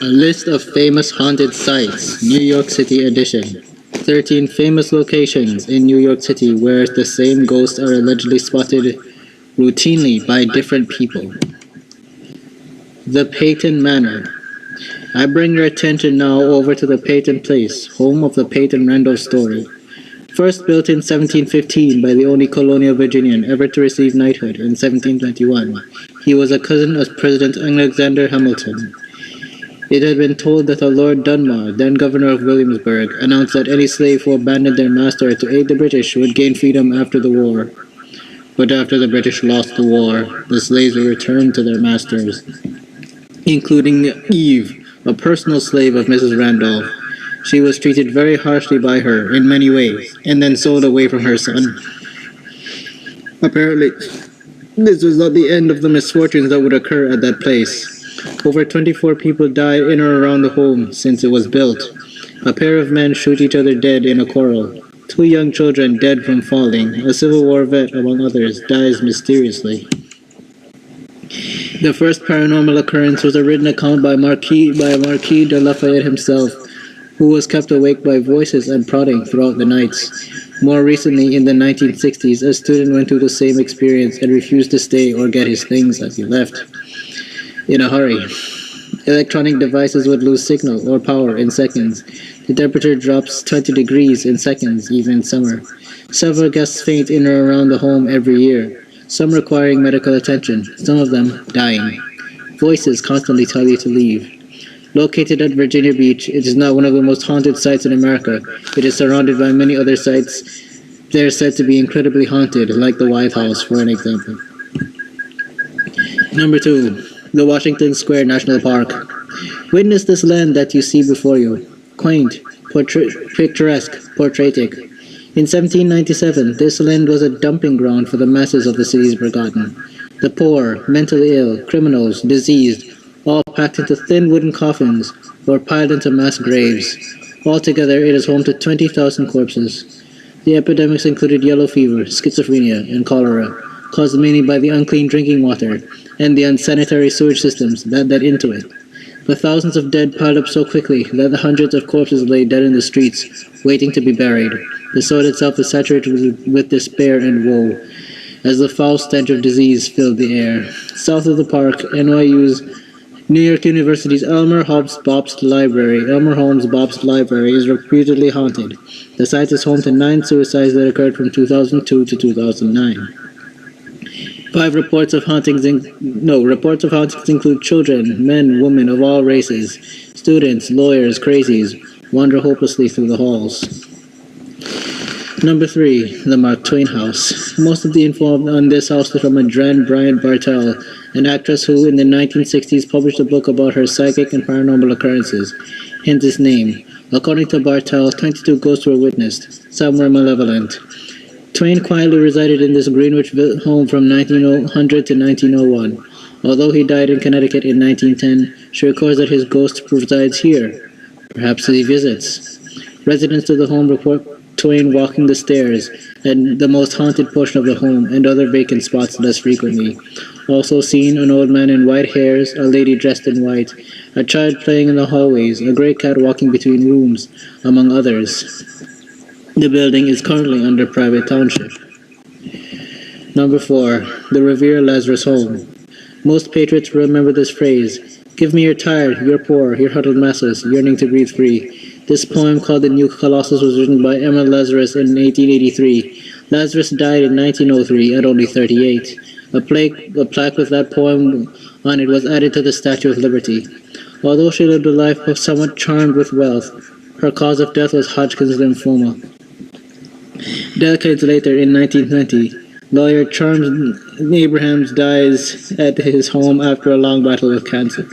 A list of famous haunted sites, New York City edition. 13 famous locations in New York City where the same ghosts are allegedly spotted routinely by different people. The Payton Manor. I bring your attention now over to the Payton Place, home of the Payton Randolph story. First built in 1715 by the only colonial Virginian ever to receive knighthood in 1721, he was a cousin of President Alexander Hamilton. It had been told that a Lord Dunmore, then governor of Williamsburg, announced that any slave who abandoned their master to aid the British would gain freedom after the war. But after the British lost the war, the slaves were returned to their masters, including Eve, a personal slave of Mrs. Randolph. She was treated very harshly by her in many ways, and then sold away from her son. Apparently, this was not the end of the misfortunes that would occur at that place. Over 24 people died in or around the home since it was built. A pair of men shoot each other dead in a quarrel. 2 young children dead from falling. A Civil War vet, among others, dies mysteriously. The first paranormal occurrence was a written account by Marquis de Lafayette himself, who was kept awake by voices and prodding throughout the nights. More recently, in the 1960s, a student went through the same experience and refused to stay or get his things as he left in a hurry. Electronic devices would lose signal or power in seconds. The temperature drops 20 degrees in seconds, even in summer. Several guests faint in or around the home every year, some requiring medical attention, some of them dying. Voices constantly tell you to leave. Located at Virginia Beach, it is now one of the most haunted sites in America. It is surrounded by many other sites. They are said to be incredibly haunted, like the White House, for an example. Number 2. The Washington Square National Park. Witness this land that you see before you. Quaint, picturesque, portraitic. In 1797, this land was a dumping ground for the masses of the city's forgotten. The poor, mentally ill, criminals, diseased, all packed into thin wooden coffins or piled into mass graves. Altogether, it is home to 20,000 corpses. The epidemics included yellow fever, schizophrenia, and cholera, caused mainly by the unclean drinking water and the unsanitary sewage systems that led into it. The thousands of dead piled up so quickly that the hundreds of corpses lay dead in the streets, waiting to be buried. The soil itself was saturated with despair and woe, as the foul stench of disease filled the air. South of the park, New York University's Elmer Holmes Bobst Library is reputedly haunted. The site is home to 9 suicides that occurred from 2002 to 2009. Reports of hauntings include children, men, women of all races, students, lawyers, crazies, wander hopelessly through the halls. Number 3, the Mark Twain House. Most of the info on this house is from Adrienne Bryant Bartell, an actress who in the 1960s published a book about her psychic and paranormal occurrences, hence its name. According to Bartell, 22 ghosts were witnessed. Some were malevolent. Twain quietly resided in this Greenwich home from 1900 to 1901. Although he died in Connecticut in 1910, she records that his ghost resides here. Perhaps he visits. Residents of the home report Twain walking the stairs and the most haunted portion of the home and other vacant spots less frequently. Also seen an old man in white hairs, a lady dressed in white, a child playing in the hallways, a gray cat walking between rooms, among others. The building is currently under private township. Number 4. The Revere Lazarus Home. Most patriots remember this phrase, "Give me your tired, your poor, your huddled masses, yearning to breathe free." This poem, called The New Colossus, was written by Emma Lazarus in 1883. Lazarus died in 1903 at only 38. A plaque with that poem on it was added to the Statue of Liberty. Although she lived a life somewhat charmed with wealth, her cause of death was Hodgkin's lymphoma. Decades later, in 1920, lawyer Charles Abrahams dies at his home after a long battle with cancer.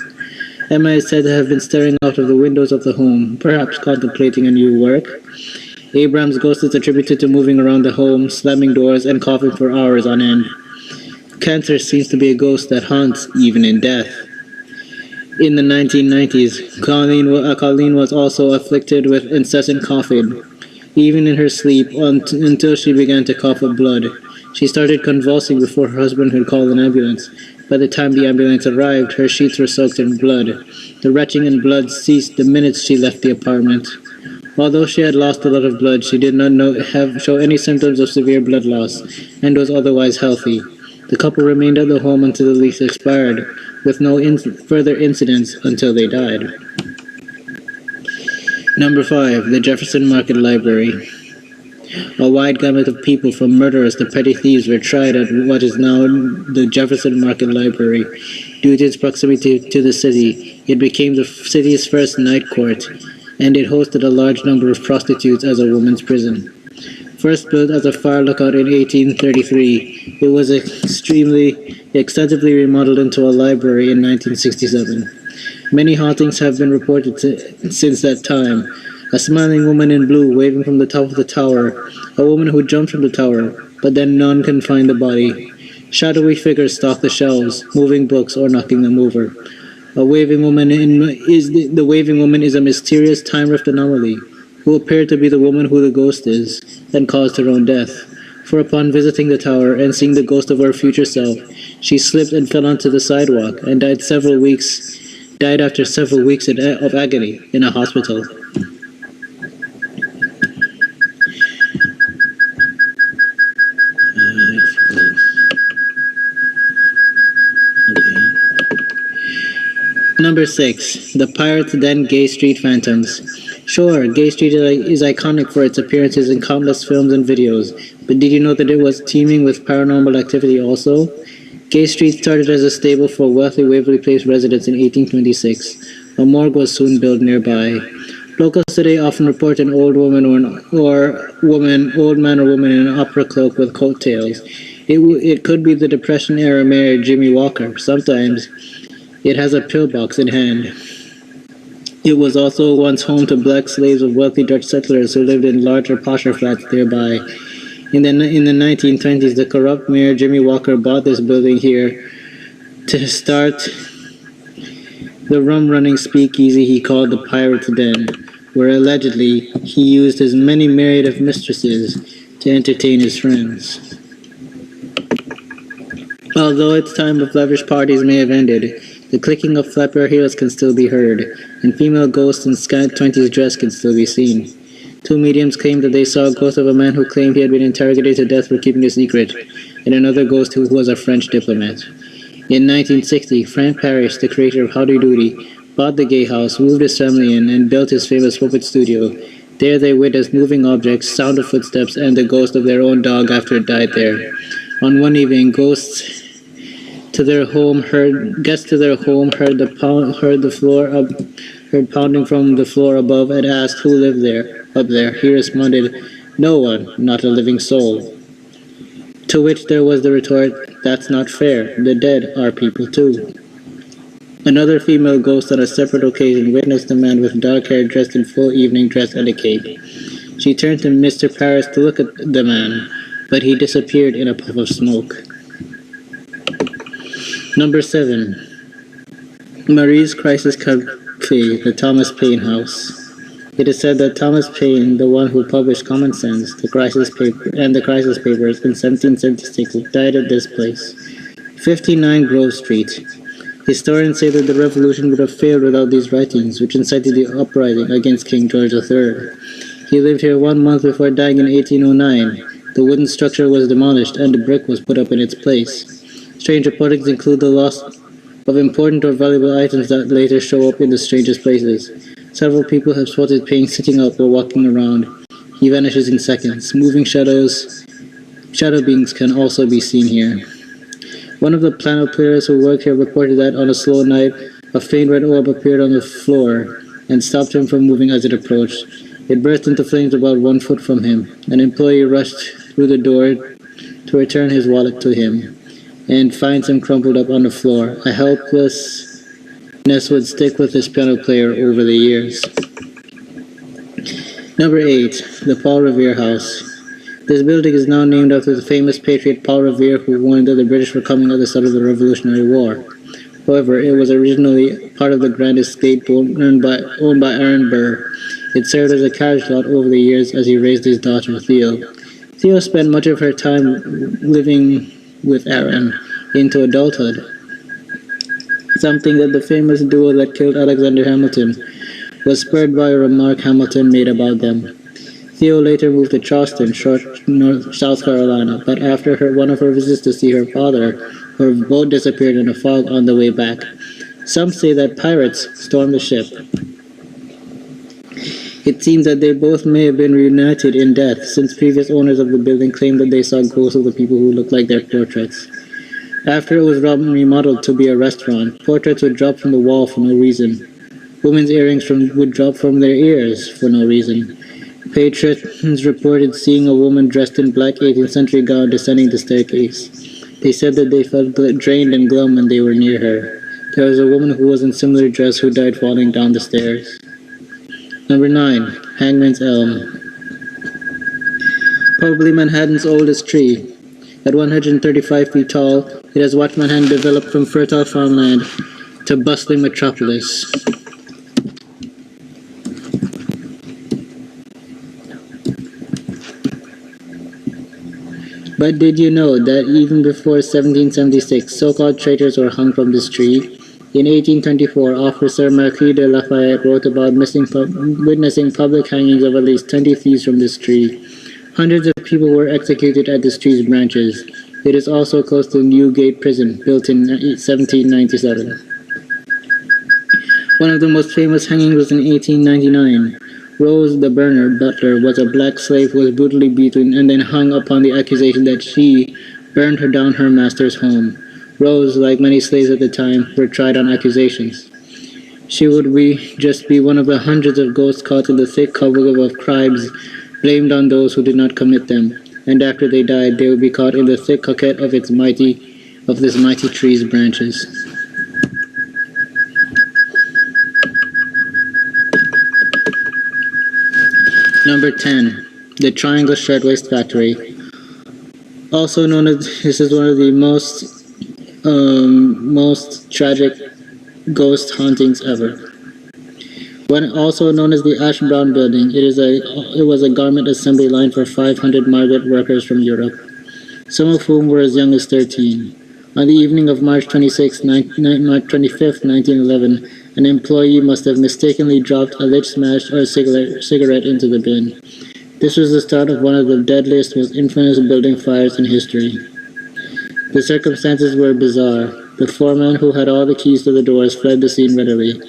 Emma is said to have been staring out of the windows of the home, perhaps contemplating a new work. Abraham's ghost is attributed to moving around the home, slamming doors, and coughing for hours on end. Cancer seems to be a ghost that haunts even in death. In the 1990s, Colleen was also afflicted with incessant coughing, even in her sleep, until she began to cough up blood. She started convulsing before her husband could call an ambulance. By the time the ambulance arrived, her sheets were soaked in blood. The retching and blood ceased the minute she left the apartment. Although she had lost a lot of blood, she did not show any symptoms of severe blood loss and was otherwise healthy. The couple remained at the home until the lease expired, with no further incidents until they died. Number 5. The Jefferson Market Library. A wide gamut of people, from murderers to petty thieves, were tried at what is now the Jefferson Market Library. Due to its proximity to the city, it became the city's first night court, and it hosted a large number of prostitutes as a women's prison. First built as a fire lookout in 1833, it was extensively remodeled into a library in 1967. Many hauntings have been reported since that time. A smiling woman in blue waving from the top of the tower, a woman who jumped from the tower, but then none can find the body. Shadowy figures stalk the shelves, moving books or knocking them over. The waving woman is a mysterious time rift anomaly, who appeared to be the woman who the ghost is, and caused her own death. For upon visiting the tower and seeing the ghost of her future self, she slipped and fell onto the sidewalk and died after several weeks of agony in a hospital. Number 6. The Pirates' Den Gay Street Phantoms. Sure, Gay Street is iconic for its appearances in countless films and videos, but did you know that it was teeming with paranormal activity also? Gay Street started as a stable for wealthy Waverly Place residents in 1826. A morgue was soon built nearby. Locals today often report an old woman old man or woman in an opera cloak with coattails. It could be the Depression-era mayor Jimmy Walker. Sometimes it has a pillbox in hand. It was also once home to black slaves of wealthy Dutch settlers who lived in larger, posher flats nearby. In the 1920s, the corrupt mayor Jimmy Walker bought this building here to start the rum-running speakeasy he called the Pirates' Den, where allegedly he used his many myriad of mistresses to entertain his friends. Although its time of lavish parties may have ended, the clicking of flapper heels can still be heard, and female ghosts in scant 20s dress can still be seen. 2 mediums claimed that they saw a ghost of a man who claimed he had been interrogated to death for keeping a secret, and another ghost who was a French diplomat. In 1960, Frank Parrish, the creator of Howdy Doody, bought the gay house, moved his family in, and built his famous puppet studio. There they witnessed moving objects, sound of footsteps, and the ghost of their own dog after it died there. On one evening, guests to their home heard pounding from the floor above and asked who lived up there. He responded, "No one, not a living soul." To which there was the retort, "That's not fair. The dead are people too." Another female ghost on a separate occasion witnessed a man with dark hair dressed in full evening dress and a cape. She turned to Mr. Paris to look at the man, but he disappeared in a puff of smoke. Number 7. Marie's Crisis Cafe, the Thomas Paine House. It is said that Thomas Paine, the one who published Common Sense, the Crisis Papers in 1776, died at this place. 59 Grove Street. Historians say that the revolution would have failed without these writings, which incited the uprising against King George III. He lived here 1 month before dying in 1809. The wooden structure was demolished and a brick was put up in its place. Strange reportings include the loss of important or valuable items that later show up in the strangest places. Several people have spotted Paine sitting up or walking around. He vanishes in seconds. Moving shadow beings can also be seen here. One of the piano players who worked here reported that on a slow night, a faint red orb appeared on the floor and stopped him from moving as it approached. It burst into flames about 1 foot from him. An employee rushed through the door to return his wallet to him and finds him crumpled up on the floor. A helplessness would stick with this piano player over the years. Number 8. The Paul Revere House. This building is now named after the famous patriot Paul Revere, who warned that the British were coming at the start of the Revolutionary War. However, it was originally part of the grand estate owned by Aaron Burr. It served as a carriage lot over the years as he raised his daughter Theo. Theo spent much of her time living with Aaron into adulthood. something that the famous duo that killed Alexander Hamilton was spurred by a remark Hamilton made about them. Theo later moved to Charleston, South Carolina, but after one of her visits to see her father, her boat disappeared in a fog on the way back. Some say that pirates stormed the ship. It seems that they both may have been reunited in death, since previous owners of the building claimed that they saw ghosts of the people who looked like their portraits. After it was remodeled to be a restaurant, portraits would drop from the wall for no reason. Women's earrings would drop from their ears for no reason. Patrons reported seeing a woman dressed in black 18th century gown descending the staircase. They said that they felt drained and glum when they were near her. There was a woman who was in similar dress who died falling down the stairs. Number 9. Hangman's Elm. Probably Manhattan's oldest tree. At 135 feet tall, it has watched Manhattan develop from fertile farmland to bustling metropolis. But did you know that even before 1776, so-called traitors were hung from this tree? In 1824, Officer Marquis de Lafayette wrote about witnessing public hangings of at least 20 thieves from this tree. Hundreds of people were executed at this tree's branches. It is also close to Newgate Prison, built in 1797. One of the most famous hangings was in 1899. Rose, the butler, was a black slave who was brutally beaten and then hung upon the accusation that she burned her down her master's home. Rose, like many slaves at the time, were tried on accusations. She would just be one of the hundreds of ghosts caught in the thick cobweb of crimes blamed on those who did not commit them, and after they died, they would be caught in the thick coquette of this mighty tree's branches. Number 10. The Triangle Shirtwaist Factory. Also known as, this is one of the most tragic ghost hauntings ever. Also known as the Ash Brown Building, it was a garment assembly line for 500 migrant workers from Europe, some of whom were as young as 13. On the evening of March 25, 1911, an employee must have mistakenly dropped a lit match or a cigarette into the bin. This was the start of one of the deadliest, most infamous building fires in history. The circumstances were bizarre. The foreman, who had all the keys to the doors, fled the scene readily.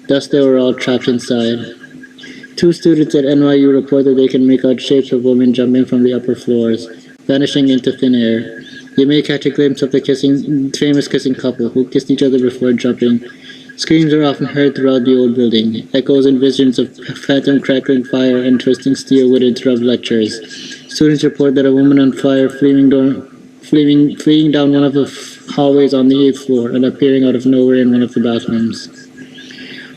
Thus they were all trapped inside. 2 students at NYU report that they can make out shapes of women jumping from the upper floors, vanishing into thin air. You may catch a glimpse of the famous kissing couple who kissed each other before jumping. Screams are often heard throughout the old building, echoes and visions of phantom crackling fire and twisting steel would interrupt lectures. Students report that a woman on fire fleeing down one of the hallways on the 8th floor and appearing out of nowhere in one of the bathrooms.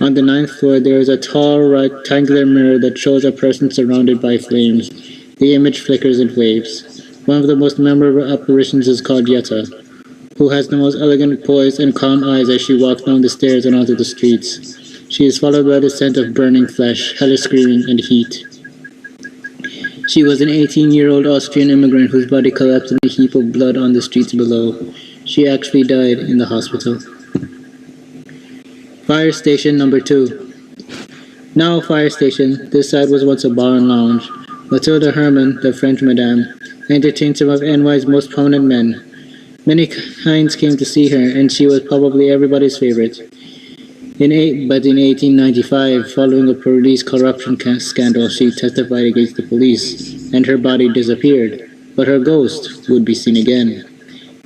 On the 9th floor, there is a tall rectangular mirror that shows a person surrounded by flames. The image flickers and waves. One of the most memorable apparitions is called Yetta, who has the most elegant poise and calm eyes as she walks down the stairs and onto the streets. She is followed by the scent of burning flesh, hellish screaming, and heat. She was an 18-year-old Austrian immigrant whose body collapsed in a heap of blood on the streets below. She actually died in the hospital. Fire Station Number 2. Now a fire station, this side was once a bar and lounge. Mathilde Hermann, the French madame, entertained some of NY's most prominent men. Many kinds came to see her, and she was probably everybody's favorite. But in 1895, following a police corruption scandal, she testified against the police, and her body disappeared, but her ghost would be seen again.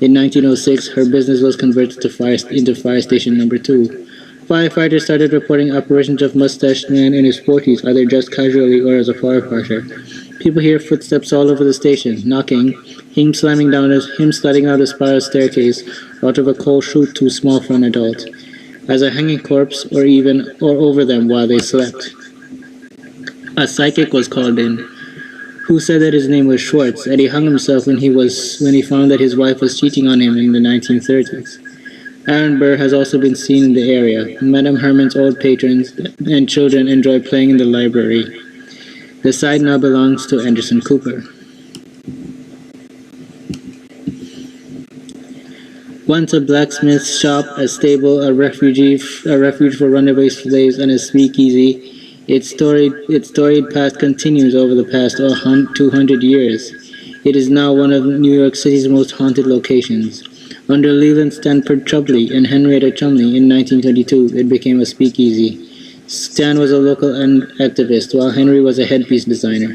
In 1906, her business was converted into Fire Station Number 2. Firefighters started reporting apparitions of mustached man in his 40s, either dressed casually or as a firefighter. People hear footsteps all over the station, knocking, him sliding down a spiral staircase out of a coal chute too small for an adult, as a hanging corpse or over them while they slept. A psychic was called in, who said that his name was Schwartz, and he hung himself when he found that his wife was cheating on him in the 1930s. Aaron Burr has also been seen in the area. Madame Herman's old patrons and children enjoy playing in the library. The site now belongs to Anderson Cooper. Once a blacksmith shop, a stable, a refuge for runaway slaves, and a speakeasy, its storied past continues over the past 200 years. It is now one of New York City's most haunted locations. Under Leland Stanford Chumley and Henrietta Chumley in 1922, it became a speakeasy. Stan was a local activist, while Henry was a headpiece designer.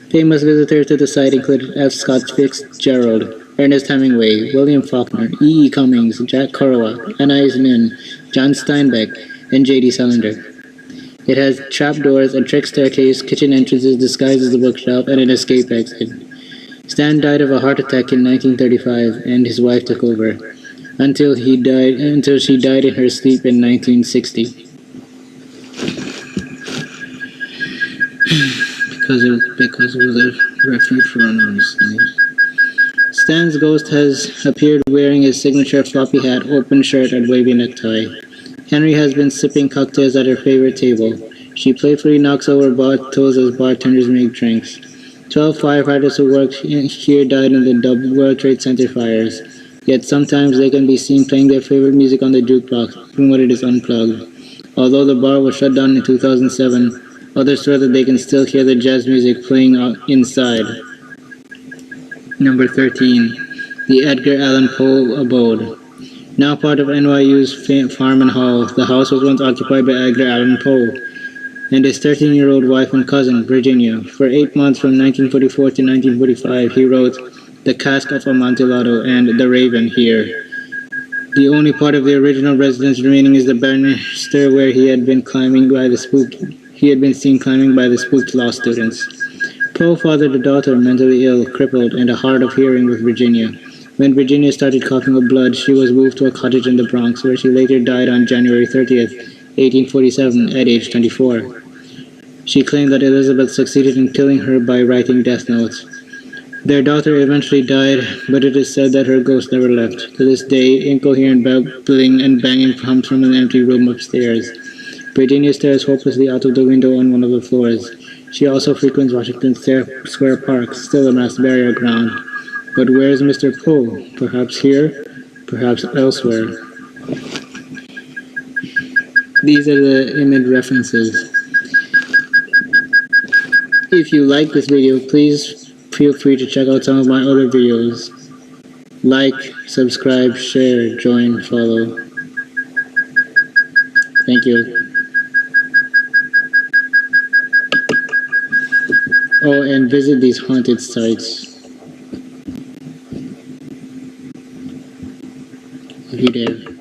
Famous visitors to the site included F. Scott Fitzgerald, Ernest Hemingway, William Faulkner, E. E. Cummings, Jack Kerouac, Anais Nin, John Steinbeck, and J. D. Salinger. It has trapdoors, a trick staircase, kitchen entrances disguised as a bookshop, and an escape exit. Stan died of a heart attack in 1935, and his wife took over, until she died in her sleep in 1960. Because it was a refuge for unarmed slaves. Stan's ghost has appeared wearing his signature floppy hat, open shirt, and wavy necktie. Henry has been sipping cocktails at her favorite table. She playfully knocks over bottles as bartenders make drinks. 12 firefighters who worked here died in the World Trade Center fires. Yet sometimes they can be seen playing their favorite music on the jukebox, even when it is unplugged. Although the bar was shut down in 2007, others swear that they can still hear the jazz music playing inside. Number 13. The Edgar Allan Poe Abode. Now part of NYU's Farm and Hall, the house was once occupied by Edgar Allan Poe and his 13-year-old wife and cousin, Virginia. For 8 months from 1944 to 1945, he wrote The Cask of Amontillado and The Raven here. The only part of the original residence remaining is the banister where he had been seen climbing by the spooked law students. Poe fathered a daughter, mentally ill, crippled, and hard of hearing with Virginia. When Virginia started coughing up blood, she was moved to a cottage in the Bronx, where she later died on January 30th, 1847, at age 24. She claimed that Elizabeth succeeded in killing her by writing death notes. Their daughter eventually died, but it is said that her ghost never left. To this day, incoherent babbling and banging comes from an empty room upstairs. Virginia stares hopelessly out of the window on one of the floors. She also frequents Washington Square Park, still a mass burial ground. But where is Mr. Poe? Perhaps here, perhaps elsewhere. These are the image references. If you like this video, please feel free to check out some of my other videos. Like, subscribe, share, join, follow. Thank you. Oh, and visit these haunted sites if you dare.